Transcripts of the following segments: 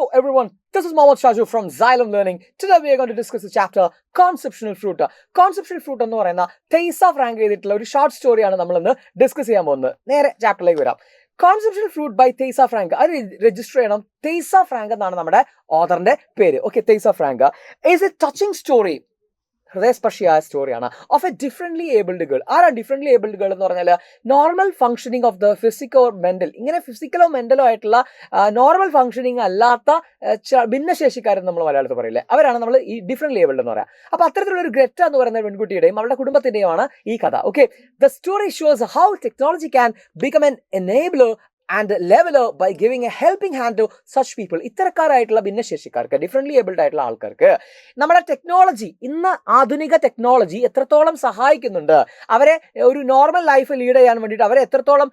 Hello everyone, this is Mohammad Shaju from Xylem Learning. Today we are going to discuss the chapter Conceptional Fruit. Conceptional Fruit എന്ന് പറയുന്ന തെയ്സ Frank എഴുതിയിട്ടുള്ള ഒരു short സ്റ്റോറിയാണ് നമ്മൾ ഇന്ന് discuss ചെയ്യാൻ പോകുന്നത്. നേരെ ചാപ്റ്ററിലേക്ക് വരാം. Conceptional Fruit by തെയ്സ ഫ്രാങ്ക്. അത് രജിസ്റ്റർ ചെയ്യണം. തെയ്സ ഫ്രാങ്ക് എന്നാണ് നമ്മുടെ ഓഥറിന്റെ പേര്. ഓക്കെ, തെയ്സ Frank is a touching story, ഹൃദയസ്പർശിയായ സ്റ്റോറിയാണ് of a differently abled girl. ആരാണ് ഡിഫറെന്റ്ലി ഏബിൾഡ് ഗേൾ എന്ന് പറഞ്ഞാൽ നോർമൽ ഫംഗ്ഷനിങ് ഓഫ് ദ ഫിസിക്കോ മെന്റൽ, ഇങ്ങനെ ഫിസിക്കലോ മെന്റലോ ആയിട്ടുള്ള നോർമൽ ഫംഗ്ഷനിങ് അല്ലാത്ത ഭിന്നശേഷിക്കാരെന്ന് നമ്മൾ മലയാളത്തിൽ പറയില്ലേ, അവരാണ് നമ്മൾ ഈ ഡിഫറെന്റ്ലി ഏബിൾഡ് എന്ന് പറയാം. അപ്പൊ അത്തരത്തിലുള്ള ഒരു ഗ്രറ്റ എന്ന് പറയുന്ന പെൺകുട്ടിയുടെയും അവരുടെ കുടുംബത്തിന്റെയുമാണ് ഈ കഥ. Okay, the story shows how technology can become an enabler and leveller by giving a helping hand to such people. ഇത്തരക്കാരായിട്ടുള്ള ഭിന്നശേഷിക്കാർക്ക്, ഡിഫറെന്റ്ലി ഏബിൾഡ് ആയിട്ടുള്ള ആൾക്കാർക്ക് നമ്മുടെ ടെക്നോളജി, ഇന്ന് ആധുനിക ടെക്നോളജി എത്രത്തോളം സഹായിക്കുന്നുണ്ട്, അവരെ ഒരു നോർമൽ ലൈഫ് ലീഡ് ചെയ്യാൻ വേണ്ടിയിട്ട് അവരെ എത്രത്തോളം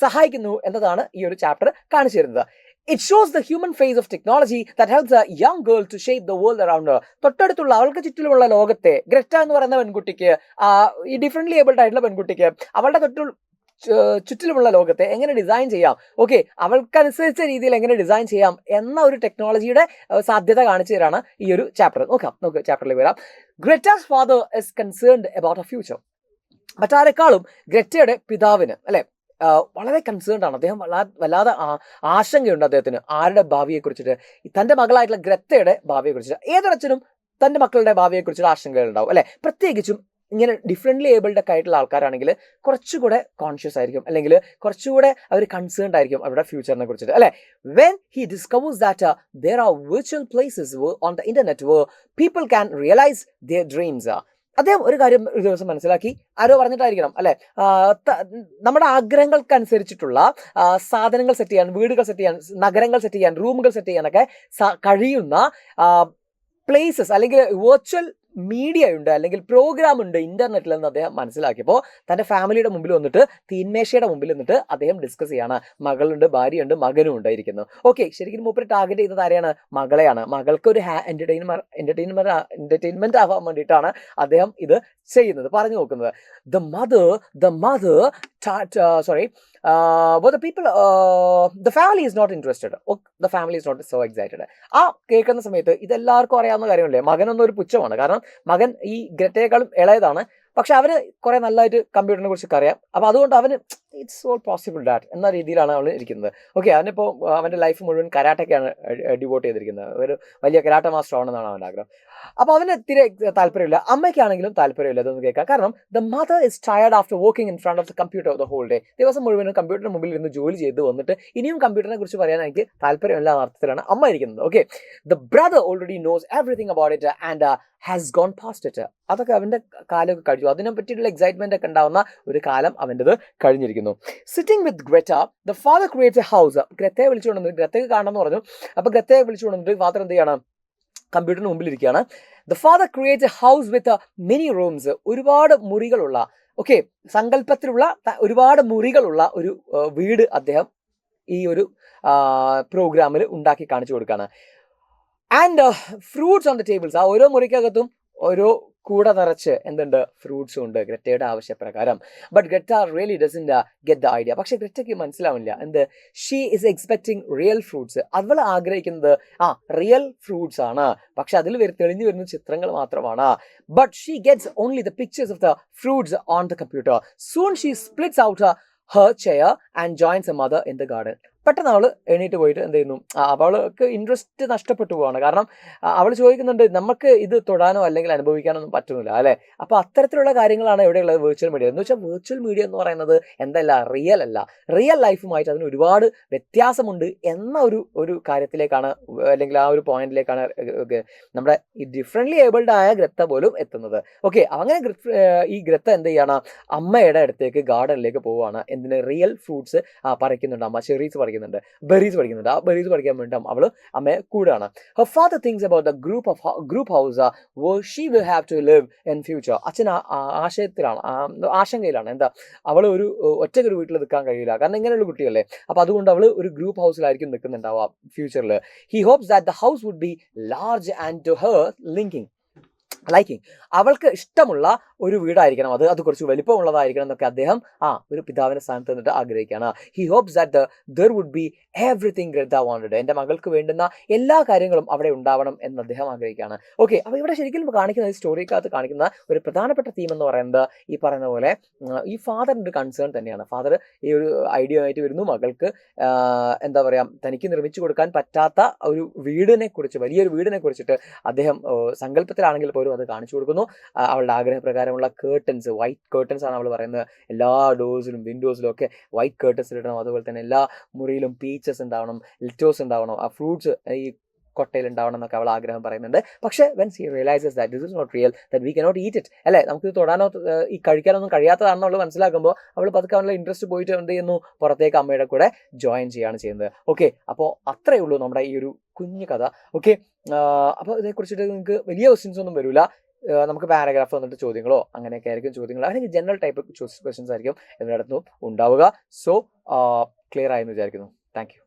സഹായിക്കുന്നു എന്നതാണ് ഈ ഒരു ചാപ്റ്റർ കാണിച്ചു തരുന്നത്. It shows the human face of technology that helps a young girl to shape the world around her. തൊട്ടടുത്തുള്ള അവൾക്ക് ചുറ്റിലുമുള്ള ലോകത്തെ, ഗ്രറ്റ എന്ന് പറയുന്ന പെൺകുട്ടിക്ക്, ഈ ഡിഫറെന്റ്ലി ഏബിൾഡ് ആയിട്ടുള്ള പെൺകുട്ടിക്ക് അവളുടെ ചുറ്റിലുമുള്ള ലോകത്തെ എങ്ങനെ ഡിസൈൻ ചെയ്യാം, ഓക്കെ, അവൾക്കനുസരിച്ച രീതിയിൽ എങ്ങനെ ഡിസൈൻ ചെയ്യാം എന്ന ഒരു ടെക്നോളജിയുടെ സാധ്യത കാണിച്ചു തരാണ് ഈ ഒരു ചാപ്റ്റർ. നമുക്ക് ചാപ്റ്ററിലേക്ക് വരാം. Greta's father is concerned about a future. മറ്റാരെക്കാളും ഗ്രറ്റയുടെ പിതാവിന് അല്ലെ വളരെ കൺസേൺഡ് ആണ്. അദ്ദേഹം വല്ലാതെ ആശങ്കയുണ്ട് അദ്ദേഹത്തിന് ആരുടെ ഭാവിയെ കുറിച്ചിട്ട്, തന്റെ മകളായിട്ടുള്ള ഗ്രറ്റയുടെ ഭാവിയെ കുറിച്ചിട്ട്. ഏതൊരച്ഛനും തന്റെ മക്കളുടെ ഭാവിയെ കുറിച്ചിട്ട് ആശങ്കകൾ ഉണ്ടാവും അല്ലെ. പ്രത്യേകിച്ചും ഇങ്ങനെ ഡിഫറെന്റ്ലി ഏബിൾഡ് ഒക്കെ ആയിട്ടുള്ള ആൾക്കാരാണെങ്കിൽ കുറച്ചുകൂടെ കോൺഷ്യസ് ആയിരിക്കും, അല്ലെങ്കിൽ കുറച്ചുകൂടെ അവർ കൺസേൺഡ് ആയിരിക്കും അവരുടെ ഫ്യൂച്ചറിനെ കുറിച്ചിട്ട് അല്ലെ. When he discovers that there are virtual places on the internet where people can realize their dreams. അദ്ദേഹം ഒരു കാര്യം ഒരു ദിവസം മനസ്സിലാക്കി, ആരോ പറഞ്ഞിട്ടായിരിക്കണം അല്ലെ, നമ്മുടെ ആഗ്രഹങ്ങൾക്കനുസരിച്ചിട്ടുള്ള സാധനങ്ങൾ സെറ്റ് ചെയ്യാൻ, വീടുകൾ സെറ്റ് ചെയ്യാൻ, നഗരങ്ങൾ സെറ്റ് ചെയ്യാൻ, റൂമുകൾ സെറ്റ് ചെയ്യാനൊക്കെ കഴിയുന്ന പ്ലേസസ് അല്ലെങ്കിൽ വെർച്വൽ മീഡിയ ഉണ്ട്, അല്ലെങ്കിൽ പ്രോഗ്രാം ഉണ്ട് ഇന്റർനെറ്റിൽ എന്ന് അദ്ദേഹം മനസ്സിലാക്കിയപ്പോൾ തന്റെ ഫാമിലിയുടെ മുമ്പിൽ വന്നിട്ട്, തീന്മേശയുടെ മുമ്പിൽ നിന്നിട്ട് അദ്ദേഹം ഡിസ്കസ് ചെയ്യാണ്. മകളുണ്ട്, ഭാര്യയുണ്ട്, മകനും ഉണ്ടായിരിക്കുന്നു. ഓക്കെ, ശരിക്കും മൂപ്പര് ടാർഗറ്റ് ചെയ്യുന്നത് ആരെയാണ്? മകളെയാണ്. മകൾക്ക് ഒരു എന്റർടൈൻമെന്റ് ആവാൻ വേണ്ടിയിട്ടാണ് അദ്ദേഹം ഇത് ചെയ്യുന്നത്, പറഞ്ഞു നോക്കുന്നത്. the mother but the family is not interested. The family is not so excited. ആ കേൾക്കുന്ന സമയത്ത് ഇതെല്ലാവർക്കും അറിയാവുന്ന കാര്യമല്ലേ, മകനൊന്നും ഒരു പുച്ഛമാണ്. കാരണം മകൻ ഈ ഗ്രറ്റയേക്കാളും ഇളയതാണ്, പക്ഷെ അവന് കുറെ നല്ലതായിട്ട് കമ്പ്യൂട്ടറിനെ കുറിച്ചൊക്കെ അറിയാം. അപ്പൊ അതുകൊണ്ട് അവന് ഇറ്റ്സ് ഓൾ പോസിബിൾ ഡാറ്റ് എന്ന രീതിയിലാണ് അവൾ ഇരിക്കുന്നത്. ഓക്കെ, അവനിപ്പോൾ അവന്റെ ലൈഫ് മുഴുവൻ കരാട്ടയ്ക്കാണ് ഡിവോട്ട് ചെയ്തിരിക്കുന്നത്. ഒരു വലിയ കരാട്ട മാസ്റ്റർ ആവണമെന്നാണ് അവൻ്റെ ആഗ്രഹം. അപ്പൊ അവന് തീരെ താല്പര്യമില്ല. അമ്മയ്ക്കാണെങ്കിലും താല്പര്യമില്ല ഇതൊന്നും കേൾക്കാം. കാരണം the mother is tired after working in front of the computer the whole day. ദിവസം മുഴുവനും കമ്പ്യൂട്ടറിന് മുമ്പിൽ ഇരുന്ന് ജോലി ചെയ്ത് വന്നിട്ട് ഇനിയും കമ്പ്യൂട്ടറിനെ കുറിച്ച് പറയാൻ എനിക്ക് താല്പര്യമില്ല എന്ന അർത്ഥത്തിലാണ് അമ്മ ഇരിക്കുന്നത്. Okay, the brother already knows everything about it and has gone past it. അതൊക്കെ അവന്റെ കാലമൊക്കെ കഴിഞ്ഞു. അതിനെ പറ്റിയിട്ടുള്ള എക്സൈറ്റ്മെന്റ് ഒക്കെ ഉണ്ടാവുന്ന ഒരു കാലം അവൻ്റെത് കഴിഞ്ഞിരിക്കുന്നു. Sitting with Greta, the father creates a house. ഗ്രറ്റയെ വിളിച്ചുകൊണ്ടുവന്നിട്ട്, ഗ്രറ്റയ്ക്ക് കാണണമെന്ന് പറഞ്ഞു. അപ്പൊ ഗ്രറ്റയെ വിളിച്ചുകൊണ്ടുവന്നിട്ട് ഫാദർ എന്ത് ചെയ്യണം? കമ്പ്യൂട്ടറിന് മുമ്പിലിരിക്കുകയാണ്. The father creates a house with many rooms. ഒരുപാട് മുറികളുള്ള, ഓക്കെ, സങ്കല്പത്തിലുള്ള ഒരുപാട് മുറികളുള്ള ഒരു വീട് അദ്ദേഹം ഈ ഒരു പ്രോഗ്രാമിൽ ഉണ്ടാക്കി കാണിച്ചു കൊടുക്കുകയാണ്. And fruits on the tables. ആ ഓരോ മുറിക്കകത്തും ഓരോ കൂട നിറച്ച് എന്തുണ്ട്? ഫ്രൂട്ട്സും ഉണ്ട് ഗ്രറ്റയുടെ ആവശ്യപ്രകാരം. But Greta really doesn't get the idea. പക്ഷെ ഗ്രറ്റയ്ക്ക് മനസ്സിലാവില്ല എന്ത്. She is expecting real fruits. അവൾ ആഗ്രഹിക്കുന്നത് റിയൽ ഫ്രൂട്ട്സ് ആണ്, പക്ഷെ അതിൽ തെളിഞ്ഞു വരുന്ന ചിത്രങ്ങൾ മാത്രമാണ്. But she gets only the pictures of the fruits on the computer. Soon she splits out her chair and joins her mother in the garden. പെട്ടെന്ന് അവൾ എണീറ്റ് പോയിട്ട് എന്ത് ചെയ്യുന്നു, അവൾക്ക് ഇൻട്രസ്റ്റ് നഷ്ടപ്പെട്ടു പോവാണ്. കാരണം അവൾ ചോദിക്കുന്നുണ്ട്, നമുക്ക് ഇത് തൊടാനോ അല്ലെങ്കിൽ അനുഭവിക്കാനോ ഒന്നും പറ്റുന്നില്ല അല്ലെ. അപ്പൊ അത്തരത്തിലുള്ള കാര്യങ്ങളാണ് എവിടെയുള്ളത്? വെർച്വൽ മീഡിയ എന്ന് വെച്ചാൽ വെർച്വൽ മീഡിയ എന്ന് പറയുന്നത് എന്തല്ല, റിയൽ അല്ല. റിയൽ ലൈഫുമായിട്ട് അതിന് ഒരുപാട് വ്യത്യാസമുണ്ട് എന്ന ഒരു കാര്യത്തിലേക്കാണ്, അല്ലെങ്കിൽ ആ ഒരു പോയിന്റിലേക്കാണ് നമ്മുടെ ഈ ഡിഫറെന്റ്ലി ഏബിൾഡ് ആയ ഗ്രത്ത പോലും എത്തുന്നത്. ഓക്കെ, അങ്ങനെ ഈ ഗ്രത്ത എന്ത് ചെയ്യാണ്? അമ്മയുടെ അടുത്തേക്ക് ഗാർഡനിലേക്ക് പോവുകയാണ്. എന്തിന്? റിയൽ ഫ്രൂട്ട്സ് പറിക്കുന്നുണ്ട് അമ്മ. ചെറീസ് പറിക്കുന്നുണ്ട്, ബെറീസ് പറിക്കുന്നുണ്ട്. ആ ബെറീസ് പറിക്കാൻ വേണ്ടി അവള് അമ്മയെ കൂടാണ്. Her father thinks about the group house where she will have to live in future. അച്ഛൻ ആശങ്കയിലാണ്. എന്താ, അവള് ഒറ്റയ്ക്കൊരു വീട്ടിൽ നിൽക്കാൻ കഴിയില്ല, കാരണം ഇങ്ങനെയുള്ള കുട്ടിയല്ലേ. അപ്പൊ അതുകൊണ്ട് അവള് ഒരു ഗ്രൂപ്പ് ഹൗസിലായിരിക്കും നിൽക്കുന്നുണ്ടാവുക ഫ്യൂച്ചറിൽ. He hopes that the house would be large and to her liking. അവൾക്ക് ഇഷ്ടമുള്ള ഒരു വീടായിരിക്കണം, അത് കുറച്ച് വലിപ്പമുള്ളതായിരിക്കണം എന്നൊക്കെ അദ്ദേഹം ഒരു പിതാവിന്റെ സ്ഥാനത്ത് നിന്നിട്ട് ആഗ്രഹിക്കുകയാണ്. He hopes that there would be everything great wanted. എൻ്റെ മകൾക്ക് വേണ്ടുന്ന എല്ലാ കാര്യങ്ങളും അവിടെ ഉണ്ടാവണം എന്ന് അദ്ദേഹം ആഗ്രഹിക്കുകയാണ്. ഓക്കെ, അപ്പോൾ ഇവിടെ ശരിക്കും കാണിക്കുന്ന ഈ സ്റ്റോറിക്കകത്ത് കാണിക്കുന്ന ഒരു പ്രധാനപ്പെട്ട തീം എന്ന് പറയുന്നത് ഈ പറയുന്ന പോലെ ഈ ഫാദറിൻ്റെ ഒരു കൺസേൺ തന്നെയാണ്. ഫാദർ ഈ ഒരു ഐഡിയ ആയിട്ട് വരുന്നു, മകൾക്ക് എന്താ പറയുക, തനിക്ക് നിർമ്മിച്ചു കൊടുക്കാൻ പറ്റാത്ത ഒരു വീടിനെ കുറിച്ച്, വലിയൊരു വീടിനെ കുറിച്ചിട്ട് അദ്ദേഹം സങ്കല്പത്തിലാണെങ്കിൽ പോലും അത് കാണിച്ചു കൊടുക്കുന്നു. അവളുടെ ആഗ്രഹപ്രകാരമുള്ള കേർട്ടൻസ്, വൈറ്റ് കേർട്ടൻസ് ആണ് അവൾ പറയുന്നത്. എല്ലാ ഡോഴ്സിലും വിൻഡോസിലും ഒക്കെ വൈറ്റ് കേർട്ടൻസ് ഇടണം. അതുപോലെ തന്നെ എല്ലാ മുറിയിലും പീച്ചസ് ഉണ്ടാവണം, ലിറ്റോസ് ഉണ്ടാവണം, ആ ഫ്രൂട്ട്സ് ഈ കൊട്ടയിൽ ഉണ്ടാവണം എന്നൊക്കെ അവൾ ആഗ്രഹം പറയുന്നുണ്ട്. പക്ഷേ when he realises that this is not real, that we cannot eat it, അല്ലേ, നമുക്ക് തൊടാനോ ഈ കഴിക്കാനൊന്നും കഴിയാത്തതാണെന്ന് അവൾ മനസ്സിലാക്കുമ്പോൾ അവൾ പതുക്കെ അവളുടെ ഇൻട്രസ്റ്റ് പോയിട്ട് എന്ത് ചെയ്യുന്നു, പുറത്തേക്ക് അമ്മയുടെ കൂടെ ജോയിൻ ചെയ്യുകയാണ് ചെയ്യുന്നത്. ഓക്കെ, അപ്പോൾ അത്രയേ ഉള്ളൂ നമ്മുടെ ഈ ഒരു കുഞ്ഞു കഥ. ഓക്കെ, അപ്പോൾ ഇതേക്കുറിച്ചിട്ട് നിങ്ങൾക്ക് വലിയ ക്വസ്റ്റ്യൻസ് ഒന്നും വരില്ല. നമുക്ക് പാരഗ്രാഫ് വന്നിട്ട് ചോദ്യങ്ങളോ അങ്ങനെയൊക്കെ ആയിരിക്കും ചോദ്യങ്ങൾ, അല്ലെങ്കിൽ ജനറൽ ടൈപ്പ് ക്വസ്റ്റ്യൻസ് ആയിരിക്കും ഇതിനടുത്തും ഉണ്ടാവുക. സോ ക്ലിയർ ആയെന്ന് വിചാരിക്കുന്നു. Thank you.